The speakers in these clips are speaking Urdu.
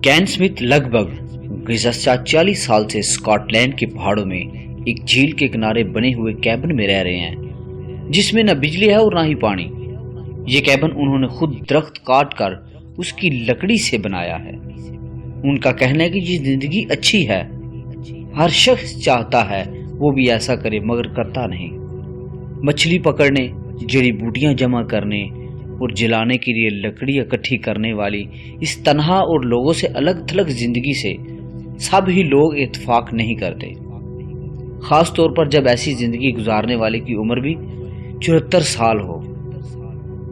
کین اسمتھ لگ بھگ گزشتہ 40 سال سے اسکاٹ لینڈ کے پہاڑوں میں ایک جھیل کے کنارے بنے ہوئے کیبن میں رہ رہے ہیں جس میں نہ بجلی ہے اور نہ ہی پانی۔ یہ کیبن انہوں نے خود درخت کاٹ کر اس کی لکڑی سے بنایا ہے۔ ان کا کہنا ہے کہ یہ زندگی اچھی ہے، ہر شخص چاہتا ہے وہ بھی ایسا کرے مگر کرتا نہیں۔ مچھلی پکڑنے، جڑی بوٹیاں جمع کرنے اور جلانے کے لیے لکڑی اکٹھی کرنے والی اس تنہا اور لوگوں سے الگ تھلگ زندگی سے سب ہی لوگ اتفاق نہیں کرتے، خاص طور پر جب ایسی زندگی گزارنے والے کی عمر بھی 74 سال ہو۔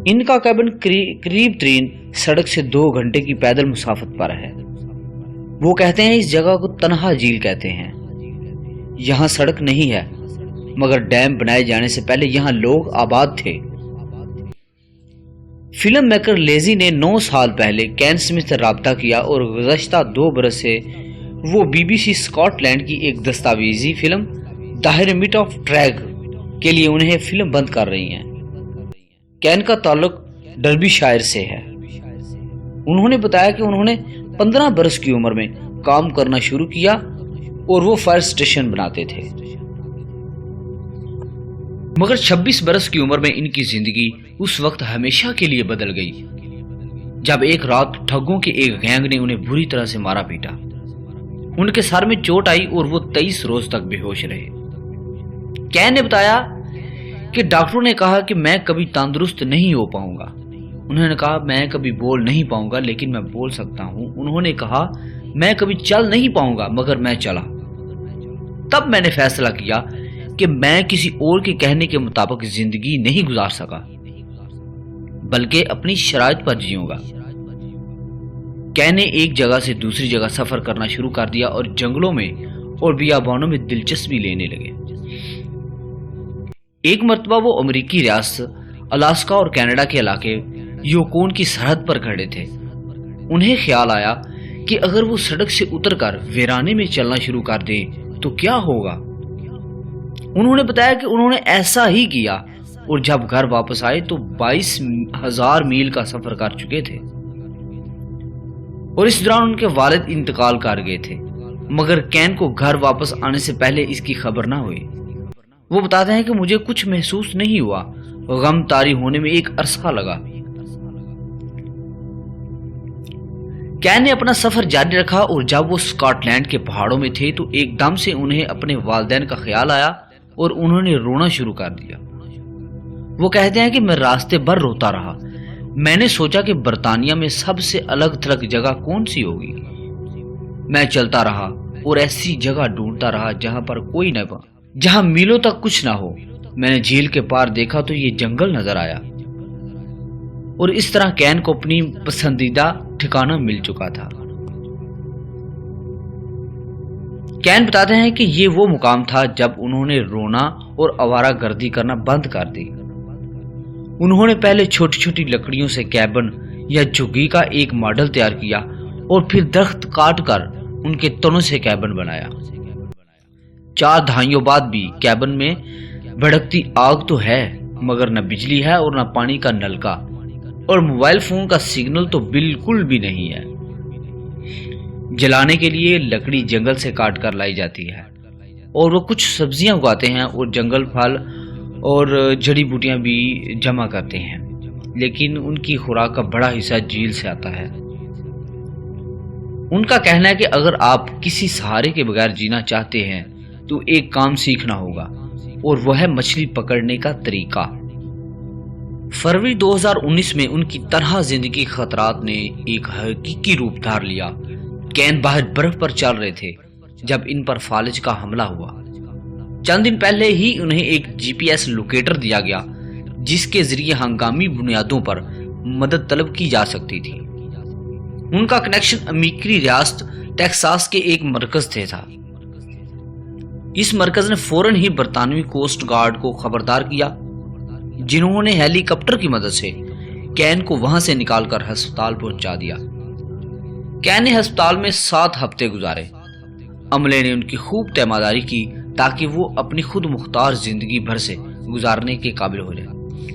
ان کا کیبن قریب ترین سڑک سے 2 گھنٹے کی پیدل مسافت پر ہے۔ وہ کہتے ہیں اس جگہ کو تنہا جھیل کہتے ہیں۔ یہاں سڑک نہیں ہے مگر ڈیم بنائے جانے سے پہلے یہاں لوگ آباد تھے۔ فلم میکر لیزی نے 9 سال پہلے کین اسمتھ سے رابطہ کیا اور گزشتہ 2 برس سے وہ BBC اسکاٹ لینڈ کی ایک دستاویزی فلم دی ہرمٹ آف ٹریگ کے لیے انہیں فلم بند کر رہی ہیں۔ کین کا تعلق ڈربی شائر سے ہے۔ انہوں نے بتایا کہ انہوں نے 15 برس کی عمر میں کام کرنا شروع کیا اور وہ فائر سٹیشن بناتے تھے، مگر 26 برس کی عمر میں ان کی زندگی اس وقت ہمیشہ کے لیے بدل گئی جب ایک رات ٹھگوں کے ایک گینگ نے انہیں بری طرح سے مارا پیٹا۔ ان کے سر میں چوٹ آئی اور وہ 23 روز تک بے ہوش رہے۔ کین نے بتایا کہ ڈاکٹروں نے کہا کہ میں کبھی تندرست نہیں ہو پاؤں گا۔ انہوں نے کہا میں کبھی بول نہیں پاؤں گا لیکن میں بول سکتا ہوں۔ انہوں نے کہا میں کبھی چل نہیں پاؤں گا مگر میں چلا۔ تب میں نے فیصلہ کیا کہ میں کسی اور کے کہنے کے مطابق زندگی نہیں گزار سکا بلکہ اپنی شرائط پر جیوں گا۔ کین نے ایک جگہ سے دوسری جگہ سفر کرنا شروع کر دیا اور جنگلوں میں اور بیابانوں میں دلچسپی لینے لگے۔ ایک مرتبہ وہ امریکی ریاست الاسکا اور کینیڈا کے علاقے یوکون کی سرحد پر کھڑے تھے۔ انہیں خیال آیا کہ اگر وہ سڑک سے اتر کر ویرانے میں چلنا شروع کر دیں تو کیا ہوگا۔ انہوں نے بتایا کہ انہوں نے ایسا ہی کیا اور جب گھر واپس آئے تو 22,000 میل کا سفر کر چکے تھے اور اس دوران ان کے والد انتقال کر گئے تھے، مگر کین کو گھر واپس آنے سے پہلے اس کی خبر نہ ہوئی۔ وہ بتاتے ہیں کہ مجھے کچھ محسوس نہیں ہوا، غم طاری ہونے میں ایک عرصہ لگا۔ کین نے اپنا سفر جاری رکھا اور جب وہ اسکاٹ لینڈ کے پہاڑوں میں تھے تو ایک دم سے انہیں اپنے والدین کا خیال آیا اور انہوں نے رونا شروع کر دیا۔ وہ کہتے ہیں کہ میں راستے بھر روتا رہا۔ میں نے سوچا کہ برطانیہ میں سب سے الگ تھلگ جگہ کون سی ہوگی۔ میں چلتا رہا اور ایسی جگہ ڈھونڈتا رہا جہاں پر کوئی نہ ہو، جہاں میلوں تک کچھ نہ ہو۔ میں نے جھیل کے پار دیکھا تو یہ جنگل نظر آیا اور اس طرح کین کو اپنی پسندیدہ ٹھکانہ مل چکا تھا۔ کین بتاتے ہیں کہ یہ وہ مقام تھا جب انہوں نے رونا اور آوارہ گردی کرنا بند کر دی۔ انہوں نے پہلے چھوٹی چھوٹی لکڑیوں سے کیبن یا جھگی کا ایک ماڈل تیار کیا اور پھر درخت کاٹ کر ان کے تنوں سے کیبن بنایا۔ 4 دہائیوں بعد بھی کیبن میں بھڑکتی آگ تو ہے مگر نہ بجلی ہے اور نہ پانی کا نلکا، اور موبائل فون کا سگنل تو بالکل بھی نہیں ہے۔ جلانے کے لیے لکڑی جنگل سے کاٹ کر لائی جاتی ہے اور وہ کچھ سبزیاں اگاتے ہیں اور جنگل پھل اور جڑی بوٹیاں بھی جمع کرتے ہیں، لیکن ان کی خوراک کا بڑا حصہ جھیل سے آتا ہے۔ ان کا کہنا ہے کہ اگر آپ کسی سہارے کے بغیر جینا چاہتے ہیں تو ایک کام سیکھنا ہوگا اور وہ ہے مچھلی پکڑنے کا طریقہ۔ فروری 2019 میں ان کی تنہا زندگی خطرات نے ایک حقیقی روپ دھار لیا۔ کین باہر برف پر چل رہے تھے جب ان پر فالج کا حملہ ہوا۔ چند دن پہلے ہی انہیں ایک GPS لوکیٹر دیا گیا جس کے ذریعے ہنگامی بنیادوں پر مدد طلب کی جا سکتی تھی۔ ان کا کنیکشن امریکی ریاست ٹیکساس کے ایک مرکز سے تھا۔ اس مرکز نے فوراً ہی برطانوی کوسٹ گارڈ کو خبردار کیا، جنہوں نے ہیلی کاپٹر کی مدد سے کین کو وہاں سے نکال کر ہسپتال پہنچا دیا۔ کین نے ہسپتال میں 7 ہفتے گزارے۔ عملے نے ان کی خوب تیمارداری کی تاکہ وہ اپنی خود مختار زندگی بھر سے گزارنے کے قابل ہو جائے۔